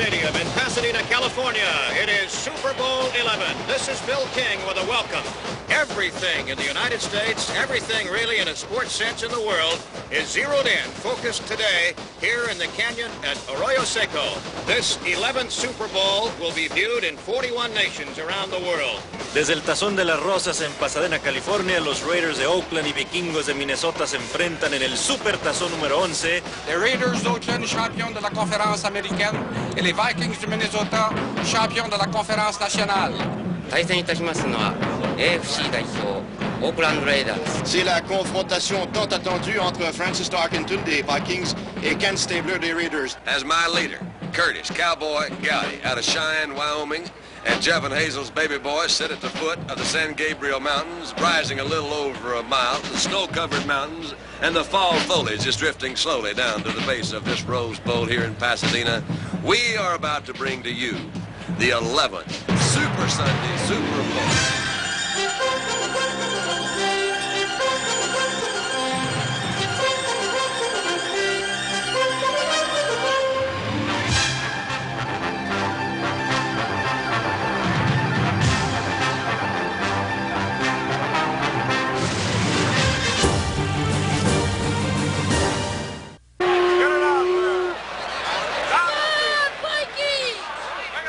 Stadium in Pasadena, California. It is Super Bowl 11. This is Bill King with a welcome. Everything in the United States, everything really in a sports sense in the world, is zeroed in, focused today here in the canyon at Arroyo Seco. This 11th Super Bowl will be viewed in 41 nations around the world. Desde el Tazón de las Rosas en Pasadena, California, los Raiders de Oakland y Vikingos de Minnesota se enfrentan en el Super Tazón número 11. Les Raiders d'Oakland, champions de la conférence américaine, et les Vikings du Minnesota, champions de la conférence nationale. 対戦いたしますのは AFC 代表オークランド・レイダース。 C'est la confrontation tant attendue entre Francis Tarkenton des Vikings et Ken Stabler des Raiders. As my leader, Curtis Cowboy Gowdy out of Cheyenne, Wyoming, and Jeff and Hazel's baby boy sit at the foot of the San Gabriel Mountains, rising a little over a mile, the snow-covered mountains, and the fall foliage is drifting slowly down to the base of this Rose Bowl here in Pasadena. We are about to bring to you the 11th Super Sunday Super Bowl.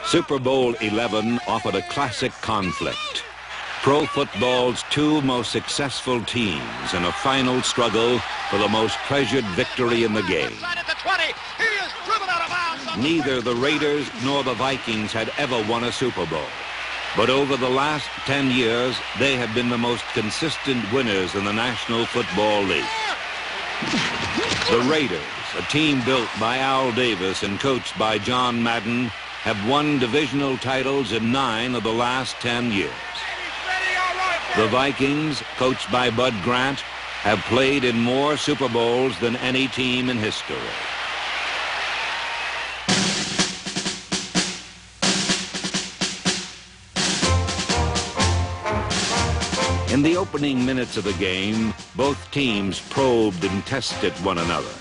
Super Bowl 11 offered a classic conflict. Pro football's two most successful teams in a final struggle for the most treasured victory in the game. Neither the Raiders nor the Vikings had ever won a Super Bowl. But over the last 10 years, they have been the most consistent winners in the National Football League. The Raiders, a team built by Al Davis and coached by John Madden, have won divisional titles in 9 of the last 10 years. The Vikings, coached by Bud Grant, have played in more Super Bowls than any team in history. In the opening minutes of the game, both teams probed and tested one another,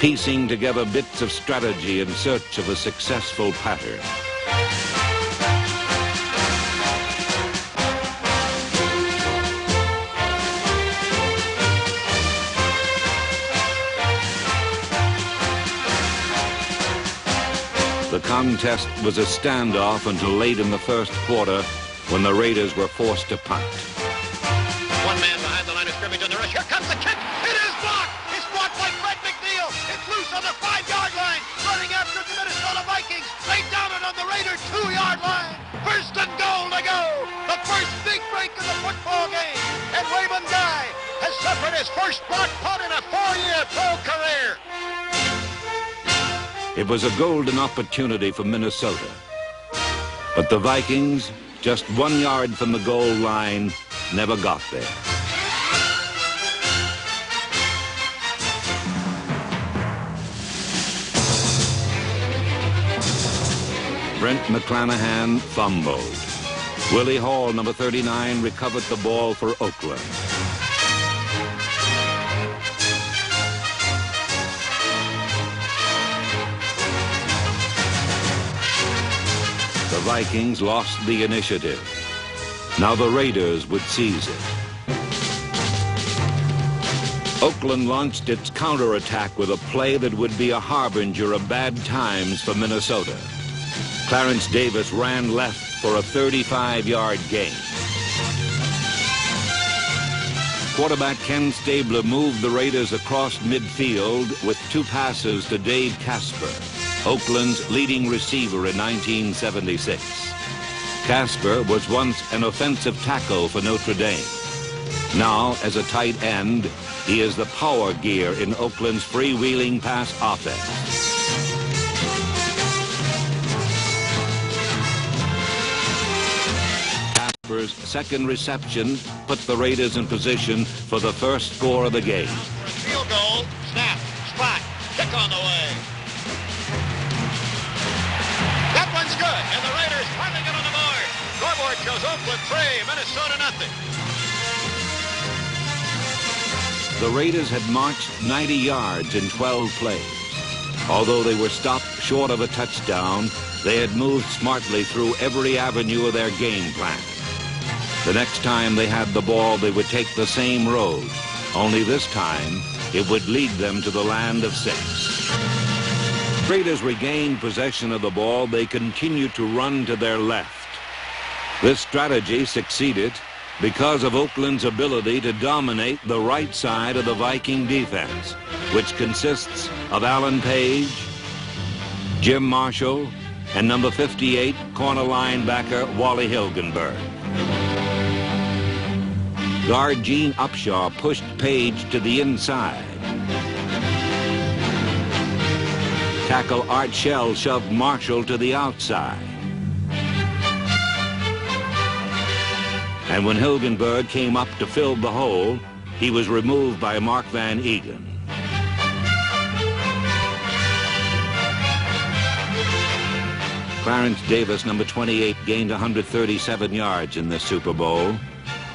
piecing together bits of strategy in search of a successful pattern. The contest was a standoff until late in the first quarter when the Raiders were forced to punt. One man behind the line of scrimmage on the rush. Here comes the kick. It is blocked. It's blocked by Fred McNeil. It's loose on the 5-yard line. Running after the Minnesota Vikings. They down it on the Raider 2-yard line. First and goal to go. The first big break in the football game. And Raymond Guy has suffered his first block punt in a 4-year pro career. It was a golden opportunity for Minnesota. But the Vikings, just 1 yard from the goal line, never got there. Brent McClanahan fumbled. Willie Hall, number 39, recovered the ball for Oakland. The Vikings lost the initiative. Now the Raiders would seize it. Oakland launched its counterattack with a play that would be a harbinger of bad times for Minnesota. Clarence Davis ran left for a 35-yard gain. Quarterback Ken Stabler moved the Raiders across midfield with 2 passes to Dave Casper, Oakland's leading receiver in 1976. Casper was once an offensive tackle for Notre Dame. Now, as a tight end, he is the power gear in Oakland's freewheeling pass offense. Casper's second reception put the Raiders in position for the first score of the game. Field goal, snap, spot, kick on the way. That one's good, and the Raiders finally get on the board. Scoreboard shows Oakland 3, Minnesota nothing. The Raiders had marched 90 yards in 12 plays. Although they were stopped short of a touchdown, they had moved smartly through every avenue of their game plan. The next time they had the ball, they would take the same road, only this time it would lead them to the land of 6. Raiders regained possession of the ball. They continued to run to their left. This strategy succeeded because of Oakland's ability to dominate the right side of the Viking defense, which consists of Alan Page, Jim Marshall, and number 58 corner linebacker Wally Hilgenberg. Guard Gene Upshaw pushed Page to the inside. Tackle Art Shell shoved Marshall to the outside. And when Hilgenberg came up to fill the hole, he was removed by Mark Van Eegen. Clarence Davis, number 28, gained 137 yards in this Super Bowl.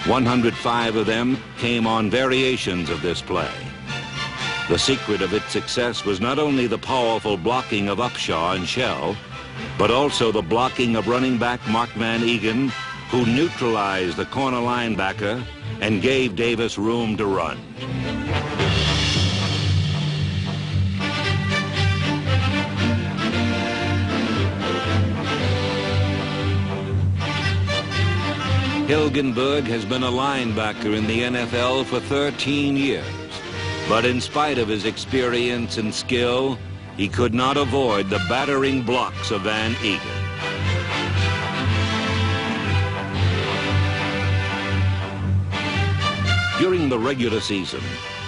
105 of them came on variations of this play. The secret of its success was not only the powerful blocking of Upshaw and Shell, but also the blocking of running back Mark Van Eegen, who neutralized the corner linebacker and gave Davis room to run. Hilgenberg has been a linebacker in the NFL for 13 years, but in spite of his experience and skill, he could not avoid the battering blocks of Van Eegen. During the regular season,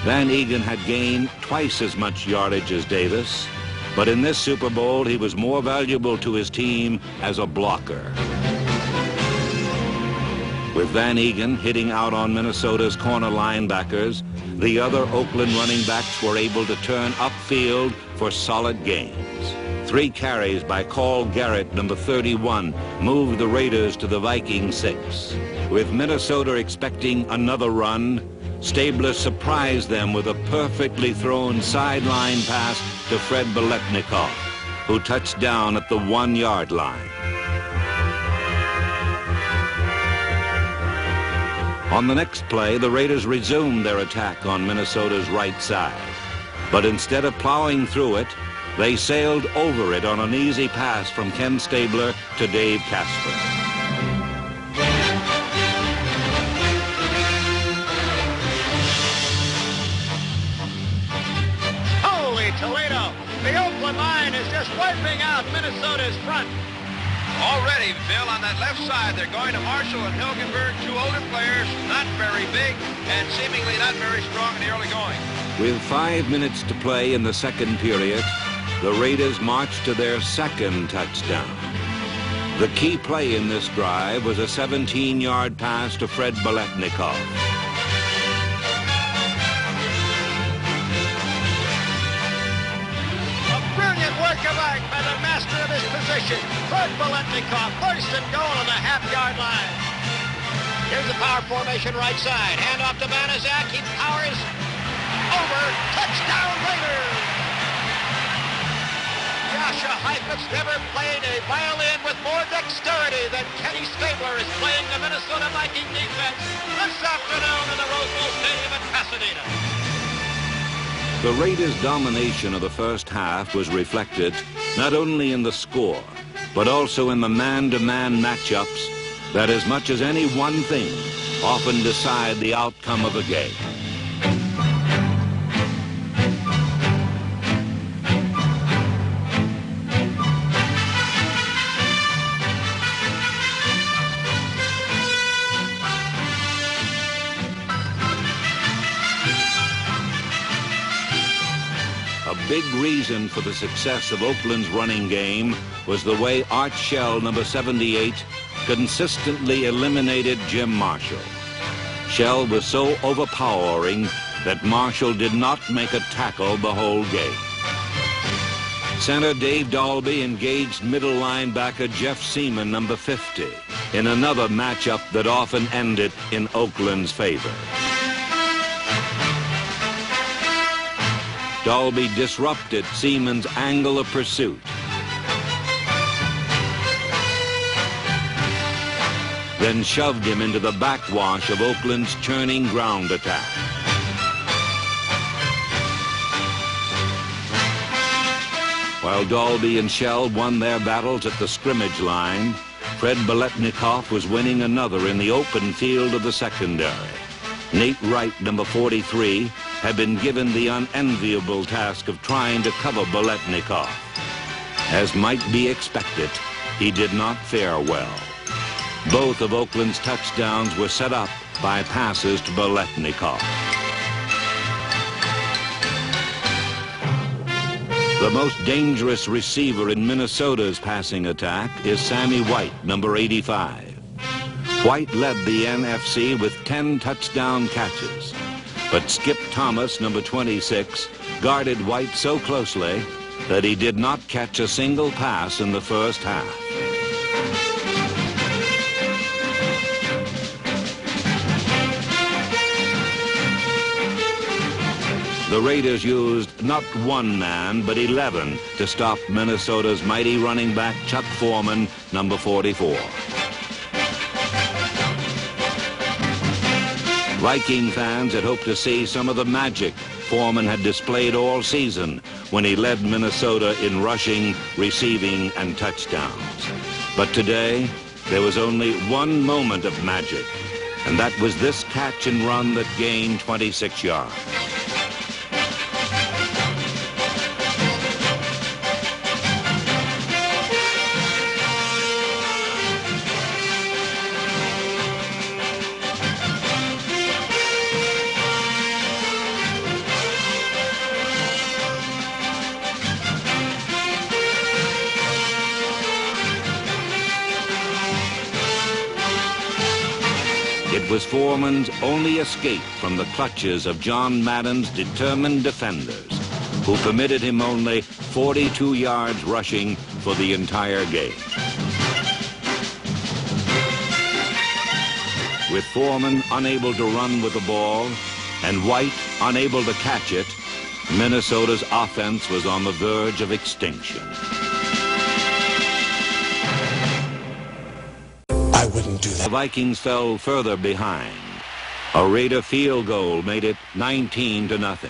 Van Eegen had gained twice as much yardage as Davis, but in this Super Bowl, he was more valuable to his team as a blocker. With Van Eegen hitting out on Minnesota's corner linebackers, the other Oakland running backs were able to turn upfield for solid gains. 3 carries by Carl Garrett, number 31, moved the Raiders to the Viking 6. With Minnesota expecting another run, Stabler surprised them with a perfectly thrown sideline pass to Fred Biletnikoff, who touched down at the 1-yard line. On the next play, the Raiders resumed their attack on Minnesota's right side. But instead of plowing through it, they sailed over it on an easy pass from Ken Stabler to Dave Casper. Toledo. The Oakland line is just wiping out Minnesota's front. Already, Bill, on that left side, they're going to Marshall and Hilgenberg, 2 older players, not very big and seemingly not very strong in the early going. With 5 minutes to play in the second period, the Raiders marched to their second touchdown. The key play in this drive was a 17-yard pass to Fred Biletnikoff. Work by the master of his position, Fred Biletnikoff, first and goal on the half-yard line. Here's the power formation right side. Hand off to Banaszak. He powers over. Touchdown Raiders! Joshua Heifetz never played a violin with more dexterity than Kenny Stabler is playing the Minnesota Viking defense this afternoon in the Rose Bowl Stadium in Pasadena. The Raiders' domination of the first half was reflected not only in the score, but also in the man-to-man matchups that, as much as any one thing, often decide the outcome of a game. A big reason for the success of Oakland's running game was the way Art Shell, number 78, consistently eliminated Jim Marshall. Shell was so overpowering that Marshall did not make a tackle the whole game. Center Dave Dalby engaged middle linebacker Jeff Seaman, number 50, in another matchup that often ended in Oakland's favor. Dalby disrupted Seaman's angle of pursuit. Then shoved him into the backwash of Oakland's churning ground attack. While Dalby and Shell won their battles at the scrimmage line, Fred Biletnikoff was winning another in the open field of the secondary. Nate Wright, number 43, had been given the unenviable task of trying to cover Biletnikoff. As might be expected, he did not fare well. Both of Oakland's touchdowns were set up by passes to Biletnikoff. The most dangerous receiver in Minnesota's passing attack is Sammy White, number 85. White led the NFC with 10 touchdown catches, but Skip Thomas, number 26, guarded White so closely that he did not catch a single pass in the first half. The Raiders used not one man, but 11 to stop Minnesota's mighty running back Chuck Foreman, number 44. Viking fans had hoped to see some of the magic Foreman had displayed all season when he led Minnesota in rushing, receiving, and touchdowns. But today, there was only one moment of magic, and that was this catch and run that gained 26 yards. It was Foreman's only escape from the clutches of John Madden's determined defenders, who permitted him only 42 yards rushing for the entire game. With Foreman unable to run with the ball and White unable to catch it, Minnesota's offense was on the verge of extinction. I wouldn't do that. The Vikings fell further behind. A Raider field goal made it 19-0.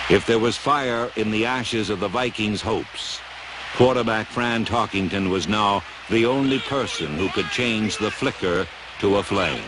If there was fire in the ashes of the Vikings' hopes, quarterback Fran Tarkenton was now the only person who could change the flicker to a flame.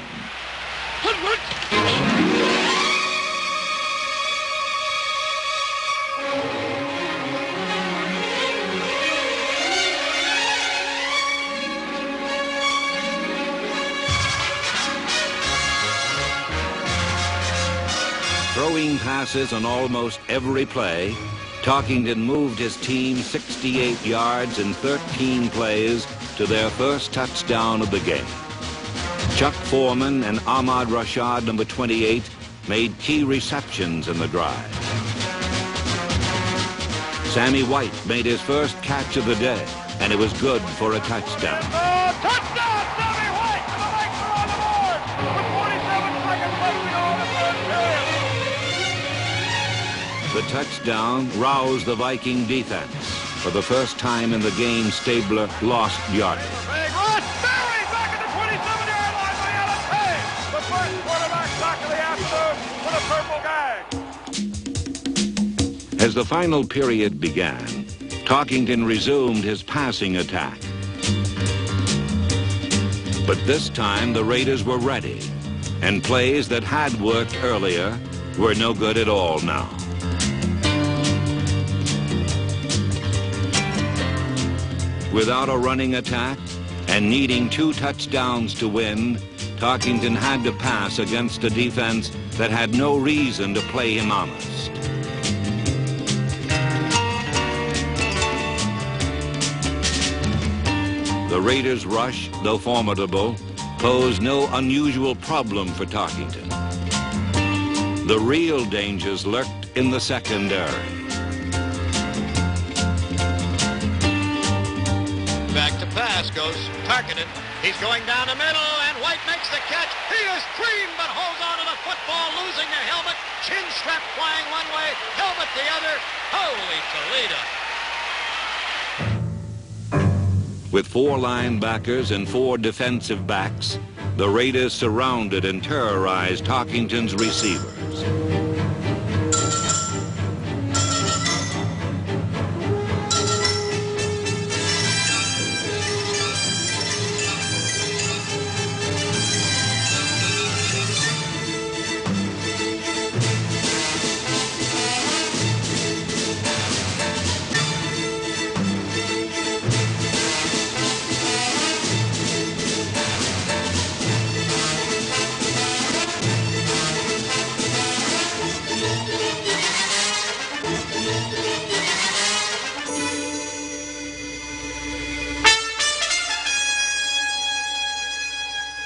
Throwing passes on almost every play, Tarkenton moved his team 68 yards in 13 plays to their first touchdown of the game. Chuck Foreman and Ahmad Rashad, number 28, made key receptions in the drive. Sammy White made his first catch of the day, and it was good for a touchdown. Touchdown, Sammy White! The Vikes are on the board with 47 seconds left to go in the first period. The touchdown roused the Viking defense. For the first time in the game, Stabler lost yardage. Big run! Barry back at the 27-yard line by Alan Page. The first quarterback sack of the afternoon with a purple gag. As the final period began, Tarkenton resumed his passing attack. But this time, the Raiders were ready, and plays that had worked earlier were no good at all now. Without a running attack and needing 2 touchdowns to win, Tarkenton had to pass against a defense that had no reason to play him honest. The Raiders' rush, though formidable, posed no unusual problem for Tarkenton. The real dangers lurked in the secondary. Back to pass goes Tarkenton. He's going down the middle, and White makes the catch. He is creamed but holds on to the football, losing the helmet. Chin strap flying one way, helmet the other. Holy Toledo. With 4 linebackers and 4 defensive backs, the Raiders surrounded and terrorized Tarkington's receivers.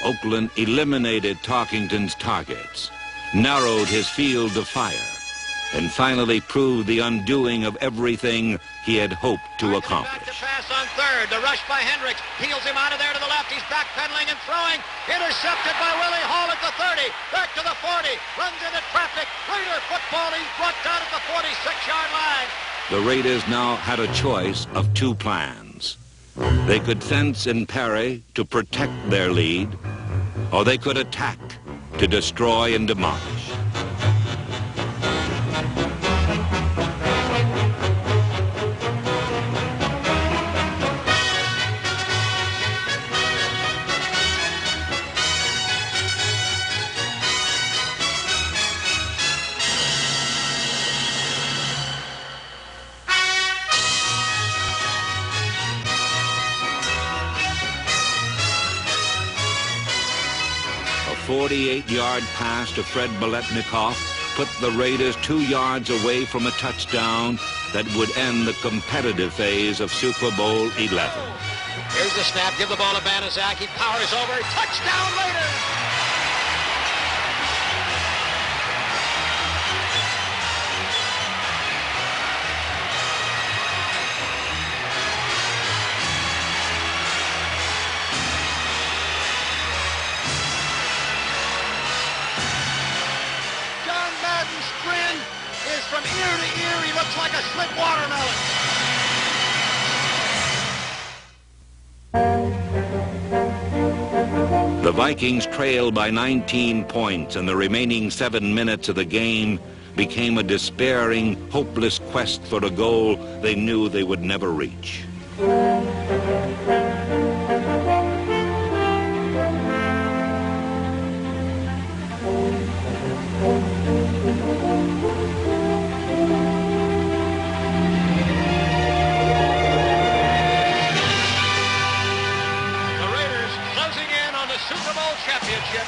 Oakland eliminated Tarkington's targets, narrowed his field of fire, and finally proved the undoing of everything he had hoped to accomplish. Back to pass on third. The rush by Hendricks. Peels him out of there to the left. He's backpedaling and throwing. Intercepted by Willie Hall at the 30. Back to the 40. Runs into traffic. Raider football. He's brought down at the 46-yard line. The Raiders now had a choice of 2 plans. They could fence and parry to protect their lead, or they could attack to destroy and demolish. A 48-yard pass to Fred Biletnikoff put the Raiders 2 yards away from a touchdown that would end the competitive phase of Super Bowl 11. Here's the snap. Give the ball to Banaszak. He powers over. Touchdown Raiders! John Madden's grin is from ear to ear. He looks like a slit watermelon. The Vikings trailed by 19 points, and the remaining 7 minutes of the game became a despairing, hopeless quest for a goal they knew they would never reach. Super Bowl championship.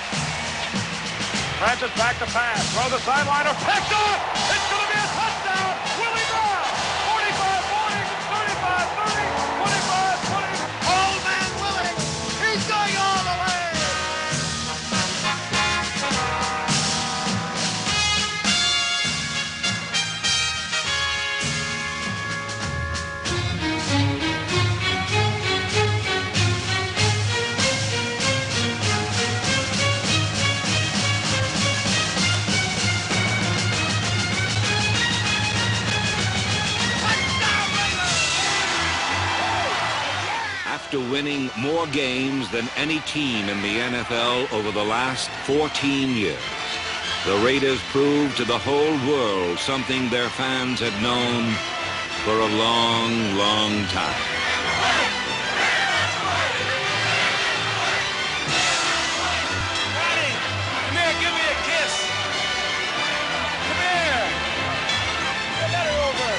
Francis back to pass. Throw the sideliner. Picked off. It's going to be a touchdown. Willie Brown. 45-40, 35-30, 25-20. Old man Willie. He's going all the way. After winning more games than any team in the NFL over the last 14 years, the Raiders proved to the whole world something their fans had known for a long, long time. Daddy, come here, give me a kiss. Come here. Get her over.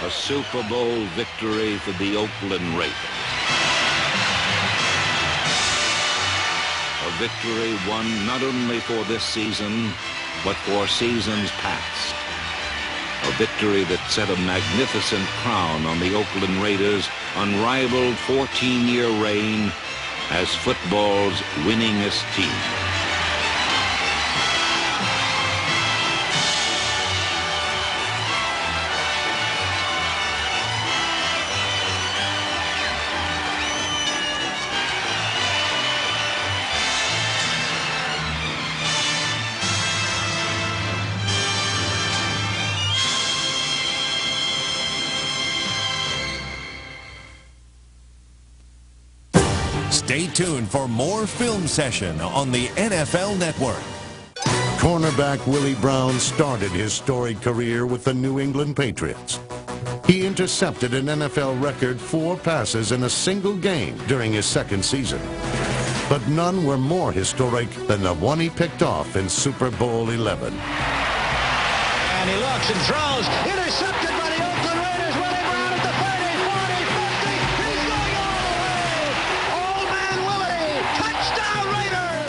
A Super Bowl victory for the Oakland Raiders. A victory won not only for this season, but for seasons past. A victory that set a magnificent crown on the Oakland Raiders' unrivaled 14-year reign as football's winningest team. Stay tuned for more Film Session on the NFL Network. Cornerback Willie Brown started his storied career with the New England Patriots. He intercepted an NFL record 4 passes in a single game during his second season. But none were more historic than the one he picked off in Super Bowl 11. And he looks and throws. Intercepted by the Oakland Raiders. Willie Brown at the 30, 40, 50. He's going all the way. Old man Willie. Touchdown Raiders.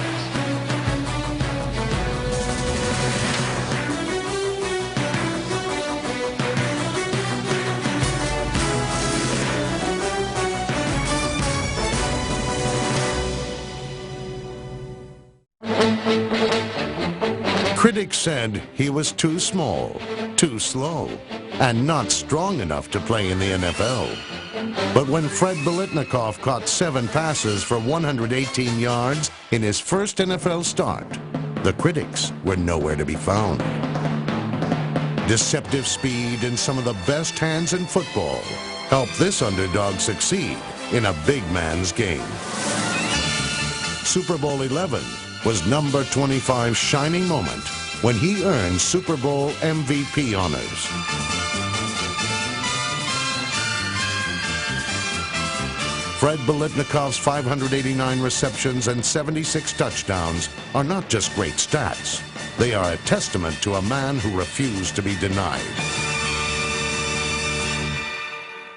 Critics said he was too small, too slow, and not strong enough to play in the NFL. But when Fred Biletnikoff caught 7 passes for 118 yards in his first NFL start, the critics were nowhere to be found. Deceptive speed and some of the best hands in football helped this underdog succeed in a big man's game. Super Bowl 11 was number 25's shining moment when he earned Super Bowl MVP honors. Fred Biletnikoff's 589 receptions and 76 touchdowns are not just great stats. They are a testament to a man who refused to be denied.